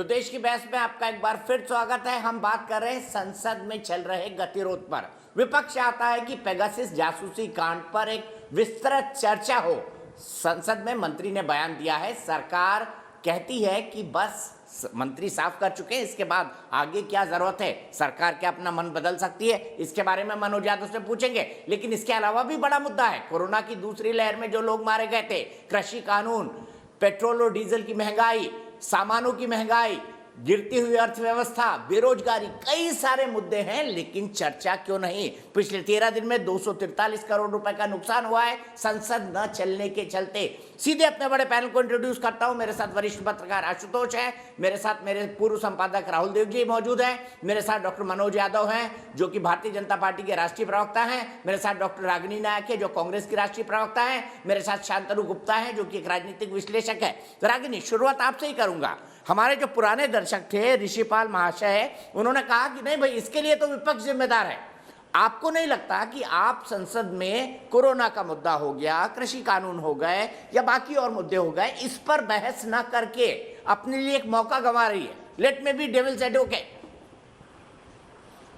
देश की बहस में आपका एक बार फिर स्वागत है। हम बात कर रहे हैं संसद में चल रहे गतिरोध पर। विपक्ष चाहता है कि पेगासस जासूसी कांड पर एक विस्तृत चर्चा हो। संसद में मंत्री ने बयान दिया है, सरकार कहती है कि बस मंत्री साफ कर चुके हैं, इसके बाद आगे क्या जरूरत है, सरकार क्या अपना मन बदल सकती है, इसके बारे में मनोज यादव से पूछेंगे। लेकिन इसके अलावा भी बड़ा मुद्दा है, कोरोना की दूसरी लहर में जो लोग मारे गए थे, कृषि कानून, पेट्रोल और डीजल की महंगाई, सामानों की महंगाई, गिरती हुई अर्थव्यवस्था, बेरोजगारी, कई सारे मुद्दे हैं। लेकिन चर्चा क्यों नहीं? पिछले 13 दिन में 243 करोड़ रुपए का नुकसान हुआ है संसद न चलने के चलते। सीधे अपने बड़े पैनल को इंट्रोड्यूस करता हूं। मेरे साथ वरिष्ठ पत्रकार आशुतोष है, मेरे साथ मेरे पूर्व संपादक राहुल देव जी मौजूद हैं, मेरे साथ डॉक्टर मनोज यादव हैं जो कि भारतीय जनता पार्टी के राष्ट्रीय प्रवक्ता हैं, मेरे साथ डॉक्टर रागिनी नायक है जो कांग्रेस की राष्ट्रीय प्रवक्ता है, मेरे साथ शांतनु गुप्ता है जो कि एक राजनीतिक विश्लेषक है। तो रागिनी, शुरुआत आपसे ही करूंगा। हमारे जो पुराने दर्शक थे, ऋषिपाल महाशय, उन्होंने कहा कि नहीं भाई, इसके लिए तो विपक्ष जिम्मेदार है। आपको नहीं लगता कि आप संसद में कोरोना का मुद्दा हो गया, कृषि कानून हो गए या बाकी और मुद्दे हो गए, इस पर बहस ना करके अपने लिए एक मौका गंवा रही है? Let me be devil's advocate.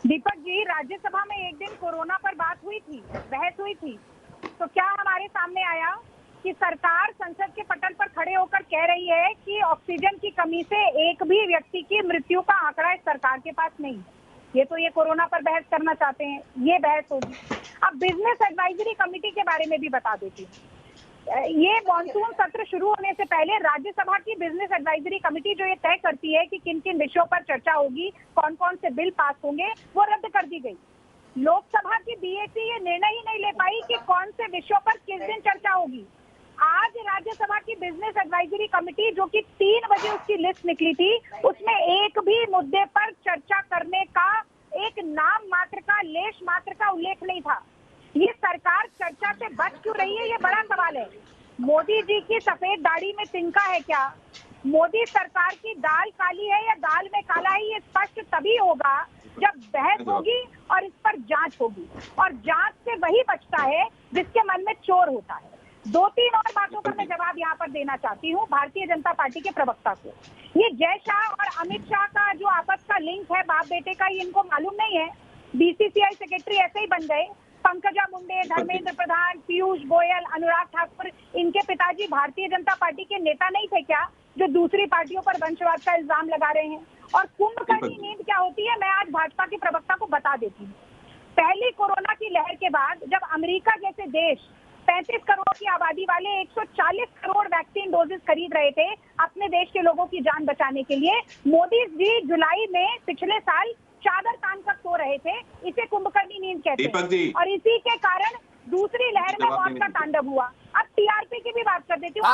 Deepak ji, Rajya Sabha में एक दिन कोरोना पर बात हुई थी, बहस हुई थी, तो क्या हमारे सामने आया कि सरकार संसद के पटल पर खड़े होकर कह रही है कि ऑक्सीजन की कमी से एक भी व्यक्ति की मृत्यु का आंकड़ा इस सरकार के पास नहीं है। ये तो ये कोरोना पर बहस करना चाहते हैं, ये बहस होगी। अब बिजनेस एडवाइजरी कमेटी के बारे में भी बता देती हूँ। ये मॉनसून सत्र शुरू होने से पहले राज्यसभा की बिजनेस एडवाइजरी कमेटी जो ये तय करती है कि किन किन विषयों पर चर्चा होगी, कौन कौन से बिल पास होंगे, वो रद्द कर दी गई। लोकसभा की बीएसी ये निर्णय ही नहीं ले पाई कि कौन से विषयों पर किस दिन चर्चा होगी। आज राज्यसभा की बिजनेस एडवाइजरी कमेटी, जो कि 3 बजे उसकी लिस्ट निकली थी, उसमें एक भी मुद्दे पर चर्चा करने का एक नाम मात्र का, लेश मात्र का उल्लेख नहीं था। ये सरकार चर्चा से बच क्यों रही है, ये बड़ा सवाल है। मोदी जी की सफेद दाढ़ी में तिनका है क्या? मोदी सरकार की दाल काली है या दाल में काला है, ये स्पष्ट तभी होगा जब बहस होगी और इस पर जांच होगी। और जांच से वही बचता है जिसके मन में चोर होता है। 2-3 और बातों का मैं जवाब यहाँ पर देना चाहती हूँ भारतीय जनता पार्टी के प्रवक्ता को। ये जय शाह और अमित शाह का जो आपस का लिंक है, बाप बेटे का, ये इनको मालूम नहीं है। बीसीसीआई सेक्रेटरी ऐसे ही बन गए। पंकजा मुंडे, धर्मेंद्र प्रधान, पीयूष गोयल, अनुराग ठाकुर, इनके पिताजी भारतीय जनता पार्टी के नेता नहीं थे क्या, जो दूसरी पार्टियों पर वंशवाद का इल्जाम लगा रहे हैं? और कुंभकर्णी नींद क्या होती है, मैं आज भाजपा के प्रवक्ता को बता देती हूँ। पहली कोरोना की लहर के बाद जब अमेरिका जैसे देश 35 करोड़ की आबादी वाले 140 करोड़ वैक्सीन डोजेस खरीद रहे थे अपने देश के लोगों की जान बचाने के लिए, मोदी जी जुलाई में पिछले साल चादर तान कर सो रहे थे। इसे कुंभकर्णी नींद कहते हैं। और इसी के कारण दूसरी लहर में मौत का तांडव हुआ। अब टीआरपी की भी बात कर देती हूँ।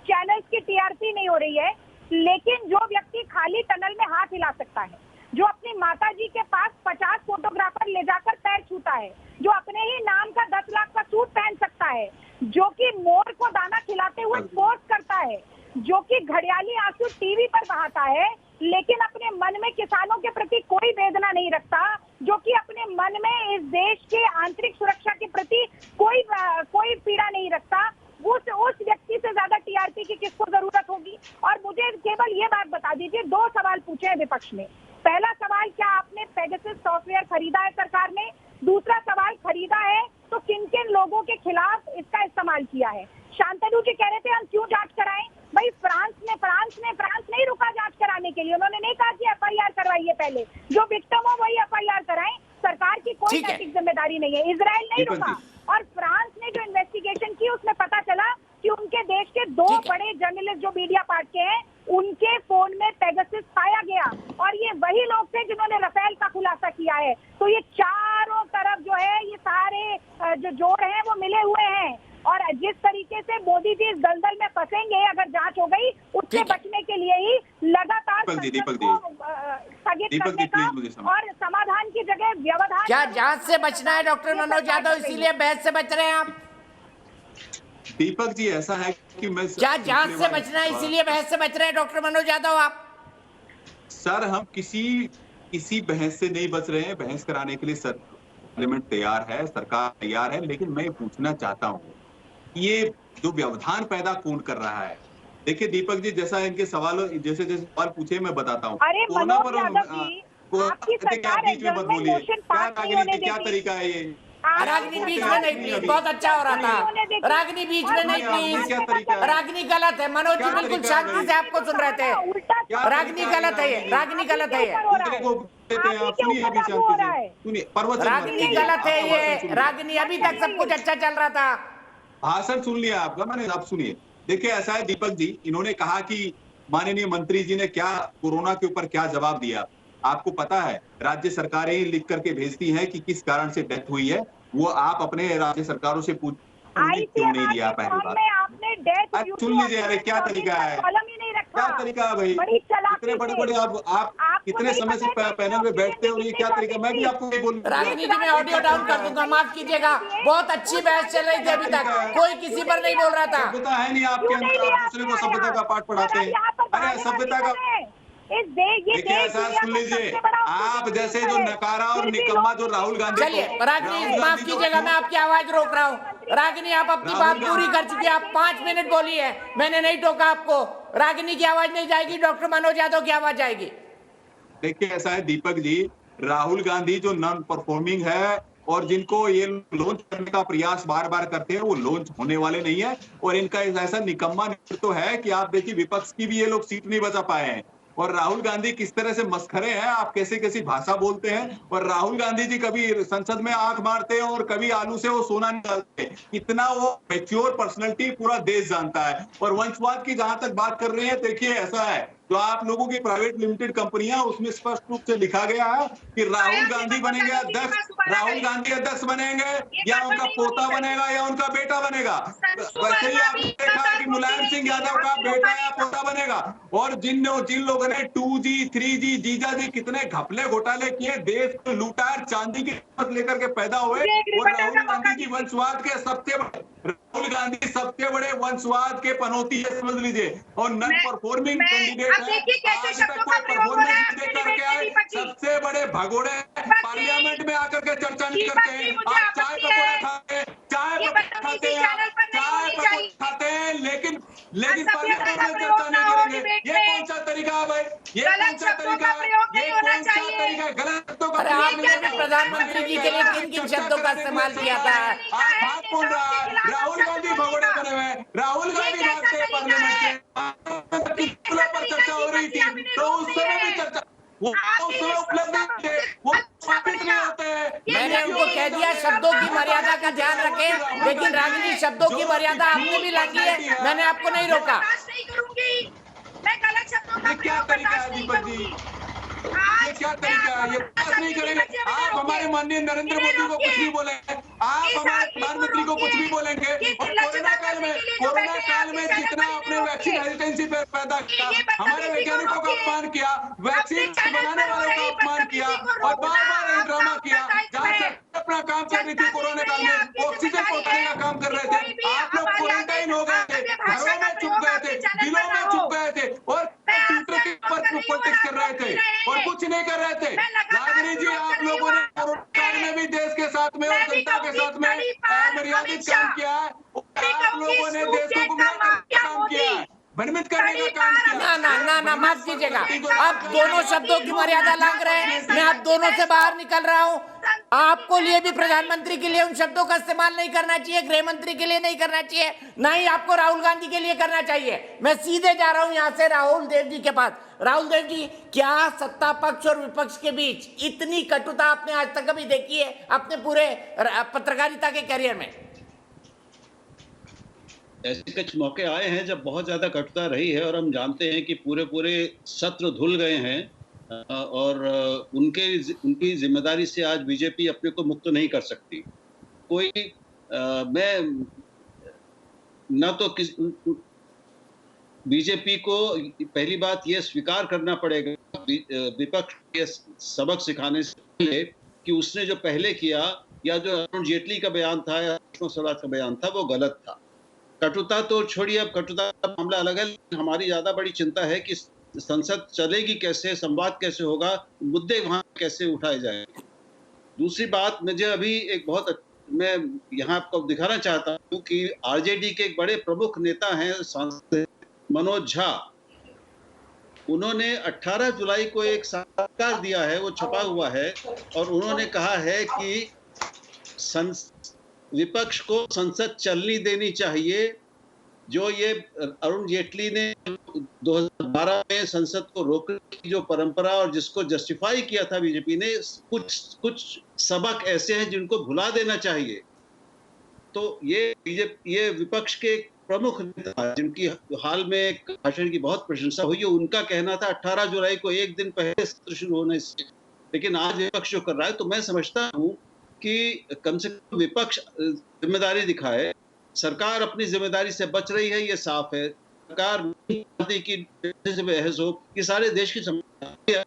चैनल्स की टीआरपी नहीं हो रही है, लेकिन जो व्यक्ति खाली टनल में हाथ हिला सकता है, जो अपनी माता जी के पास 50 फोटोग्राफर ले जाकर पैर छूता है, जो अपने ही नाम का 10 लाख का सूट पहन सकता है, जो कि मोर को दाना खिलाते हुए पोस्ट करता है, जो कि घड़ियाली आंसू टीवी पर बहाता है, लेकिन अपने मन में किसानों के प्रति कोई वेदना नहीं रखता, जो कि अपने मन में इस देश के आंतरिक सुरक्षा के प्रति कोई पीड़ा नहीं रखता, उस व्यक्ति से ज्यादा टीआरपी की किसको जरूरत होगी? और मुझे केवल ये बात बता दीजिए, 2 सवाल पूछे हैं विपक्ष ने। पहला सवाल, क्या आपने पेगासस सॉफ्टवेयर खरीदा है सरकार ने? दूसरा सवाल, खरीदा है तो किन किन लोगों के खिलाफ इसका इस्तेमाल किया है? शांतनु जी कह रहे थे हम क्यों जांच कराएं? भाई फ्रांस नहीं रुका जांच कराने के लिए। उन्होंने नहीं कहा कि एफआईआर करवाइए, पहले जो विक्टिम हो वही एफआईआर कराएं। सरकार की कोई नैतिक जिम्मेदारी नहीं है। इजराइल नहीं रुका, और फ्रांस ने जो इन्वेस्टिगेशन की उसमें पता चला कि उनके देश के 2 बड़े जर्नलिस्ट जो मीडिया पार्ट के हैं, उनके फोन में पेगासस पाया गया, और ये वही लोग थे जिन्होंने राफेल का खुलासा किया है। तो ये चारों तरफ जो है, ये सारे जो जोड़ हैं वो मिले हुए हैं। और जिस तरीके से मोदी जी इस दलदल में फंसेंगे अगर जांच हो गई, उससे बचने के लिए ही लगातार स्थगित करने का और समाधान की जगह व्यवधान। क्या जांच से बचना है डॉक्टर मनोज यादव, इसीलिए बहस से बच रहे हैं आप? दीपक जी, ऐसा है कि मैं क्या जांच से बचना है इसीलिए बहस से बच रहे हैं डॉक्टर मनोज यादव आप? सर, हम किसी बहस से नहीं बच रहे हैं। बहस कराने के लिए पार्लियामेंट तैयार है, सरकार तैयार है, लेकिन मैं पूछना चाहता हूँ, ये जो व्यवधान पैदा कौन कर रहा है? देखिए दीपक जी, जैसा इनके सवालों जैसे जैसे सवाल पूछे मैं बताता हूँ। अरे कोरोना मनोज पर यादव जी, आपकी देखिए, आप सरकार बीच में मत एडजर्नमेंट बोलिए। मोशन क्या पास नहीं होने राजनीति, क्या देती। तरीका है ये? रागनी बीच में सरकार नहीं सुनिए प्लीज, अभी। बहुत अच्छा हो रहा नहीं होने था। देती। रागनी बीच और में नहीं सुनिए आप, ये प्लीज, क्या तरीका है? रागनी गलत है। मनोज जी क्या बिल्कुल तरीका है शांति भाई? से आपको सुन रहे थे। उल्टा क्या रागनी तरीका है गलत है ये, राजनीति? रागनी गलत है ये। दूसरे को देते हैं आप, के सुनिए ऊपर अभी लागू हो शांति रहा से। है। सुनिए, प्रवचन मत रागनी कीजिए, गलत है आपका भाषण ये। सुन लिया। रागनी अभी तक सब कुछ अच्छा चल रहा था। भाषण सुन लिया आपका, मैंने आप सुनिए। देखिए ऐसा है दीपक जी, इन्होंने कहा कि माननीय मंत्री जी ने क्या कोरोना के ऊपर क्या जवाब दिया। आपको पता है राज्य सरकारें ही लिख करके भेजती हैं कि किस कारण से डेथ हुई है। वो आप अपने राज्य सरकारों से पूछ, उन्होंने क्यों नहीं दिया, पहली फॉर्म बात। में आपने डेथ अरे सुन लीजिए, अरे क्या तरीका है, कॉलम ही नहीं रखा। क्या तरीका है भाई? बड़ी चालाकी इतने बड़े से। बड़े आप आपको कितने नहीं समय से पता है पैनल में ऑक्सीजन बैठते हो, की ये कितनी क्या तरीका? मैं भी शॉर्टेज आपको नहीं बोलूंगा। रागनी जी मैं ऑडियो डाउन कर दूंगा, माफ कीजिएगा। बहुत अच्छी बहस चल रही थी अभी तक, कोई किसी पर नहीं बोल रहा था। सभ्यता है नहीं आपके अंदर, आप दूसरे को सभ्यता का पाठ पढ़ाते हैं। अरे सभ्यता का देखिए ऐसा सुन लीजिए, आप जैसे जो नकारा और निकम्मा जो राहुल गांधी चलिए रागनी माफ कीजिएगा, मैं आपकी आवाज रोक रहा हूँ। रागनी आप अपनी बात पूरी कर चुकी है, आप 5 मिनट बोली है, मैंने नहीं टोका आपको। रागनी की आवाज नहीं जाएगी, डॉक्टर मनोज यादव की आवाज जाएगी। देखिए ऐसा है दीपक जी, राहुल गांधी जो नॉन परफॉर्मिंग है और जिनको ये लॉन्च करने का प्रयास बार बार करते हैं, वो लॉन्च होने वाले नहीं है। और इनका ऐसा निकम्मा नेतृत्व है कि आप देखिए विपक्ष की भी ये लोग सीट नहीं बचा पाए हैं। और राहुल गांधी किस तरह से मस्खरे हैं, आप कैसे कैसी भाषा बोलते हैं। और राहुल गांधी जी कभी संसद में आंख मारते हैं और कभी आलू से वो सोना निकालते हैं। इतना वो मैच्योर पर्सनैलिटी पूरा देश जानता है। और वंशवाद की जहां तक बात कर रहे हैं, देखिए ऐसा है जो आप लोगों की प्राइवेट लिमिटेड कंपनियां, उसमें स्पष्ट रूप से लिखा गया है कि राहुल गांधी बनेंगे अध्यक्ष, राहुल गांधी अध्यक्ष बनेंगे या उनका पोता बनेगा या उनका बेटा बनेगा। वैसे ही आपने देखा है कि मुलायम सिंह यादव का बेटा या पोता बनेगा। और जिन लोगों ने 2G 3G जीजा जी कितने घपले घोटाले किए, देश को लूटा, चांदी की कीमत लेकर के पैदा हुए, और राहुल गांधी की वंशवाद के राहुल गांधी सबसे बड़े वंशवाद के पनौती है, समझ लीजिए। और नॉन परफॉर्मिंग कैंडिडेट है, आज तक कोई परफॉर्मेंस नहीं दे करके आए, सबसे बड़े भगोड़े पार्लियामेंट में आकर के चर्चा नहीं करते हैं। आप चाय पकौड़ा खाते हैं, चाय पकौड़ा खाते हैं, लेकिन पार्लियामेंट में चर्चा नहीं करेंगे। ये कौन सा तरीका है भाई? ये कौन सा तरीका है? ये कौन सा तरीका है? गलत शब्दों का अरे आपने भी प्रधानमंत्री जी के लिए किन किन शब्दों का इस्तेमाल किया था? आप बात बोल रहा है, राहुल गांधी भगोड़े बने हुए हैं, राहुल गांधी भागते हैं पार्लियामेंट के पर चर्चा हो रही थी, तो उस समय भी चर्चा वो उस समय उपलब्ध नहीं थे, वो स्थापित नहीं होते हैं। मैंने उनको कह दिया शब्दों की मर्यादा का ध्यान रखें, लेकिन रागनी शब्दों की मर्यादा आपने भी लांघी है, मैंने आपको नहीं रोका। मैं गलत शब्दों का क्या तरीका है दीपक जी? ये क्या तरीका है? ये बात नहीं करेंगे। आप हमारे माननीय नरेंद्र मोदी को कुछ भी बोलेंगे, आप हमारे प्रधानमंत्री को कुछ भी बोलेंगे। और कोरोना काल में जितना आपने वैक्सीन हेजिटेंसी पैदा किया, हमारे वैज्ञानिकों का अपमान किया, वैक्सीन बनाने वालों का अपमान किया, और बार बार ड्रामा किया। जहाँ से अपना काम कर रही थी कोरोना काल में, ऑक्सीजन पहुंचाने का काम कर रहे थे, आप लोग क्वारंटाइन हो गए थे, घरों में चुप गए थे, दिलों में चुप गए थे, और ट्विटर के ऊपर पॉलिटिक्स कर रहे थे और कुछ नहीं कर रहे थे। राजनी जी, आप लोगों ने कोरोना काल में भी देश के साथ में और जनता के साथ में अमर्यादित काम किया है, आप लोगों ने देश को गुमराह करने का काम किया है, भ्रमित करने का काम किया। ना माफ कीजिएगा, आप दोनों शब्दों की मर्यादा लांघ रहे हैं, मैं आप दोनों से बाहर निकल रहा हूँ। आपको लिए भी प्रधानमंत्री के लिए उन शब्दों का इस्तेमाल नहीं करना चाहिए, गृह मंत्री के लिए नहीं करना चाहिए, ना ही आपको राहुल गांधी के लिए करना चाहिए। मैं सीधे जा रहा हूं यहां से राहुल देव जी के पास। राहुल देव जी, क्या सत्ता पक्ष और विपक्ष के बीच इतनी कटुता आपने आज तक कभी देखी है अपने पूरे पत्रकारिता के करियर में? ऐसे कुछ मौके आए हैं जब बहुत ज्यादा कटुता रही है, और हम जानते हैं कि पूरे सत्र धुल गए हैं, और उनकी जिम्मेदारी से आज बीजेपी अपने को मुक्त नहीं कर सकती। कोई मैं न तो बीजेपी को पहली बात ये स्वीकार करना पड़ेगा विपक्ष के सबक सिखाने से पहले कि उसने जो पहले किया, या जो अरुण जेटली का बयान था या सुषमा स्वराज का बयान था, वो गलत था। कटुता तो छोड़िए, अब कटुता का मामला अलग है। हमारी ज्यादा बड़ी चिंता है कि संसद चलेगी कैसे, संवाद कैसे होगा, मुद्दे वहां कैसे उठाए जाएंगे। दूसरी बात, मुझे अभी मैं यहाँ आपको दिखाना चाहता हूँ कि आरजेडी के एक बड़े प्रमुख नेता हैं, सांसद मनोज झा, उन्होंने 18 जुलाई को एक साक्षात्कार दिया है, वो छपा हुआ है, और उन्होंने कहा है कि विपक्ष को संसद चलनी देनी चाहिए। जो ये अरुण जेटली ने 2012 में संसद को रोकने की जो परंपरा और जिसको जस्टिफाई किया था बीजेपी ने, कुछ सबक ऐसे हैं जिनको भुला देना चाहिए। तो ये विपक्ष के प्रमुख नेता जिनकी हाल में एक भाषण की बहुत प्रशंसा हुई है, उनका कहना था 18 जुलाई को एक दिन पहले सत्र शुरू होने से, लेकिन आज विपक्ष जो कर रहा है, तो मैं समझता हूँ कि कम से कम विपक्ष जिम्मेदारी दिखाए। सरकार अपनी जिम्मेदारी से बच रही है, ये साफ है। सरकार की से बहस हो कि सारे देश की समस्या है,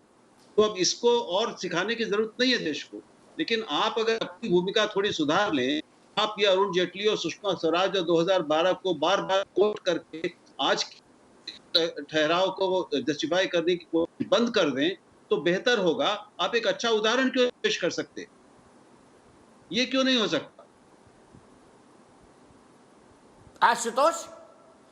तो अब इसको और सिखाने की जरूरत नहीं है देश को। लेकिन आप अगर अपनी भूमिका थोड़ी सुधार लें, आप ये अरुण जेटली और सुषमा स्वराज और 2012 को बार बार कोट करके आज ठहराव को जस्टिफाई करने की कोशिश बंद कर दें, तो बेहतर होगा। आप एक अच्छा उदाहरण क्यों पेश कर सकते? ये क्यों नहीं हो सकता?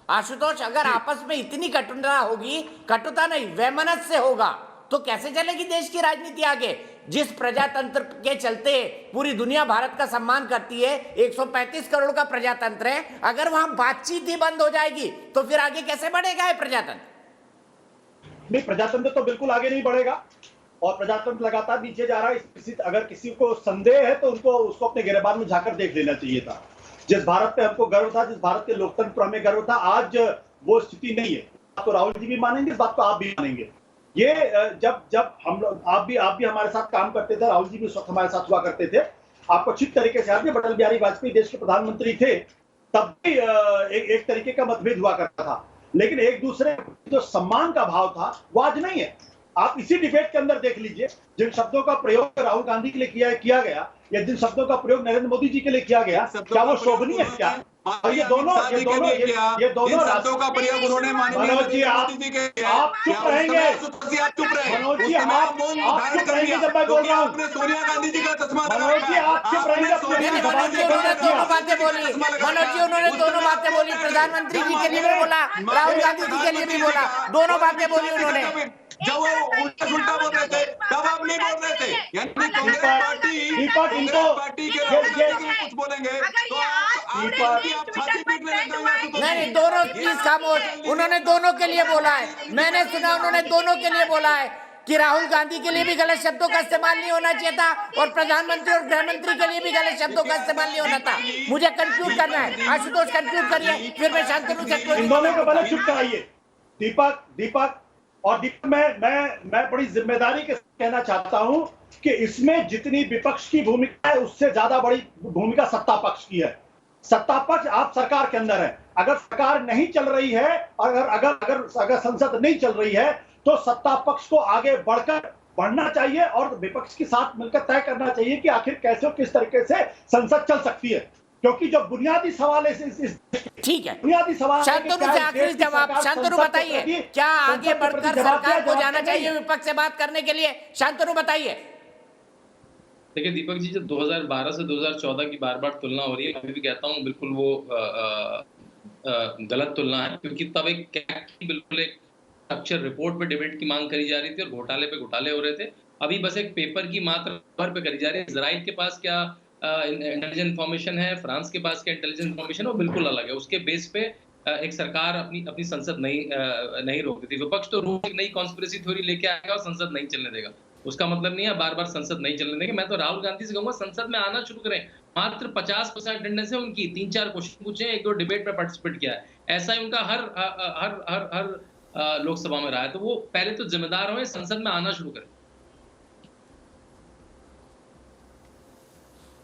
आशुतोष, अगर आपस में इतनी कटुता होगी, कटुता नहीं वैमनस्य से होगा, तो कैसे चलेगी देश की राजनीति आगे? जिस प्रजातंत्र के चलते पूरी दुनिया भारत का सम्मान करती है, 135 करोड़ का प्रजातंत्र है, अगर वहां बातचीत ही बंद हो जाएगी तो फिर आगे कैसे बढ़ेगा ये प्रजातंत्र? नहीं, प्रजातंत्र तो बिल्कुल आगे नहीं बढ़ेगा और प्रजातंत्र लगातार नीचे जा रहा है। अगर किसी को संदेह है तो उसको अपने गिरबान में झाकर देख लेना चाहिए था। जिस भारत पे हमको गर्व था, जिस भारत के लोकतंत्र पर हमें गर्व था, आज वो स्थिति नहीं है। तो राहुल जी भी मानेंगे इस बात को, आप भी मानेंगे। ये जब हम लोग, आप भी हमारे साथ काम करते थे, राहुल जी भी उस वक्त हमारे साथ हुआ करते थे, आपको अच्छी तरीके से याद है, अटल बिहारी वाजपेयी देश के प्रधानमंत्री थे, तब भी एक तरीके का मतभेद हुआ करता था, लेकिन एक दूसरे जो सम्मान का भाव था वो आज नहीं है। आप इसी डिबेट के अंदर देख लीजिए, जिन शब्दों का प्रयोग राहुल गांधी के लिए किया गया या जिन शब्दों का प्रयोग नरेंद्र मोदी जी के लिए किया गया, क्या वो शोभनीय है? क्या और ये दोनों शब्दों का प्रयोग उन्होंने मनोज जी आप चुप रहेंगे। मनोज जी आप चुप रहेंगे जब मैं बोल रहा हूँ। सोनिया गांधी जी का चश्मा, मनोज जी आप चुप रहेंगे। मनोज जी उन्होंने दोनों बातें बोली, मनोज जी उन्होंने दोनों बातें बोली, प्रधानमंत्री जी के लिए भी बोला, राहुल गांधी जी के लिए भी बोला, दोनों बातें बोली उन्होंने। जब वो उल्टा बोल रहे थे तब आप नहीं बोल रहे थे, यानी कांग्रेस पार्टी के कुछ बोलेंगे तो आप छाती पीटने लग जाएंगे। नहीं, दोनों प्लीज खामोश, उन्होंने दोनों के लिए बोला है, मैंने सुना उन्होंने दोनों के लिए बोला है कि राहुल गांधी के लिए भी गलत शब्दों का इस्तेमाल नहीं होना चाहिए था और प्रधानमंत्री और गृह मंत्री के लिए भी गलत शब्दों का इस्तेमाल नहीं होना था। मुझे कंक्लूड करना है, आशुतोष कंक्लूड करिए, फिर मैं शांतनु से। इन दोनों को पहले चुप कराइए। दीपक मैं बड़ी जिम्मेदारी के साथ कहना चाहता हूं कि इसमें जितनी विपक्ष की भूमिका है उससे ज्यादा बड़ी भूमिका सत्ता पक्ष की है। सत्ता पक्ष आप सरकार के अंदर है, अगर सरकार नहीं चल रही है, अगर संसद नहीं चल रही है, तो सत्ता पक्ष को आगे बढ़ना चाहिए और विपक्ष के साथ मिलकर तय करना चाहिए कि आखिर कैसे और किस तरीके से संसद चल सकती है। क्योंकि जो बुनियादी सवाल है ठीक है, बुनियादी सवाल शांतनु से आखिरी जवाब। शांतनु बताइए, क्या आगे बढ़कर सरकार को जाना चाहिए विपक्ष से बात करने के लिए? शांतनु बताइए। देखिए दीपक जी, जब 2012 से 2014 की बार बार तुलना हो रही है, मैं भी कहता हूँ बिल्कुल वो गलत तुलना है, क्योंकि तब एक बिल्कुल एक स्ट्रक्चर रिपोर्ट पे डिबेट की मांग करी जा रही थी और घोटाले पे घोटाले हो रहे थे। अभी बस एक पेपर की मात्र खबर पे करी जा रही है। इजराइल के पास क्या इंटेलिजेंस इन्फॉर्मेशन है, फ्रांस के पास क्या इंटेलिजेंस इन्फॉर्मेशन है, वो बिल्कुल अलग है। उसके बेस पे एक सरकार अपनी संसद नहीं रोकती थी। विपक्ष तो रोज एक नई कॉन्स्पिरेसी थ्योरी लेके आएगा और संसद नहीं चलने देगा। उसका मतलब नहीं है बार बार संसद नहीं चलने देंगे। मैं तो राहुल गांधी से कहूंगा संसद में आना शुरू करें। मात्र 50% अटेंडेंस है उनकी, 3-4 क्वेश्चन पूछे, 1-2 डिबेट में पार्टिसिपेट किया है। ऐसा ही उनका हर लोकसभा में रहा है। तो वो पहले तो जिम्मेदार हो, संसद में आना शुरू करें।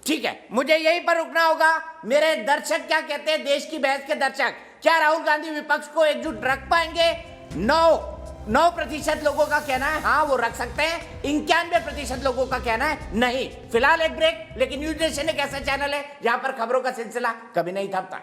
ठीक है, मुझे यहीं पर रुकना होगा। मेरे दर्शक क्या कहते हैं, देश की बहस के दर्शक, क्या राहुल गांधी विपक्ष को एकजुट रख पाएंगे? 9% लोगों का कहना है हाँ वो रख सकते हैं, 91% लोगों का कहना है नहीं। फिलहाल एक ब्रेक, लेकिन न्यूज नेशन एक ऐसा चैनल है जहां पर खबरों का सिलसिला कभी नहीं थमता।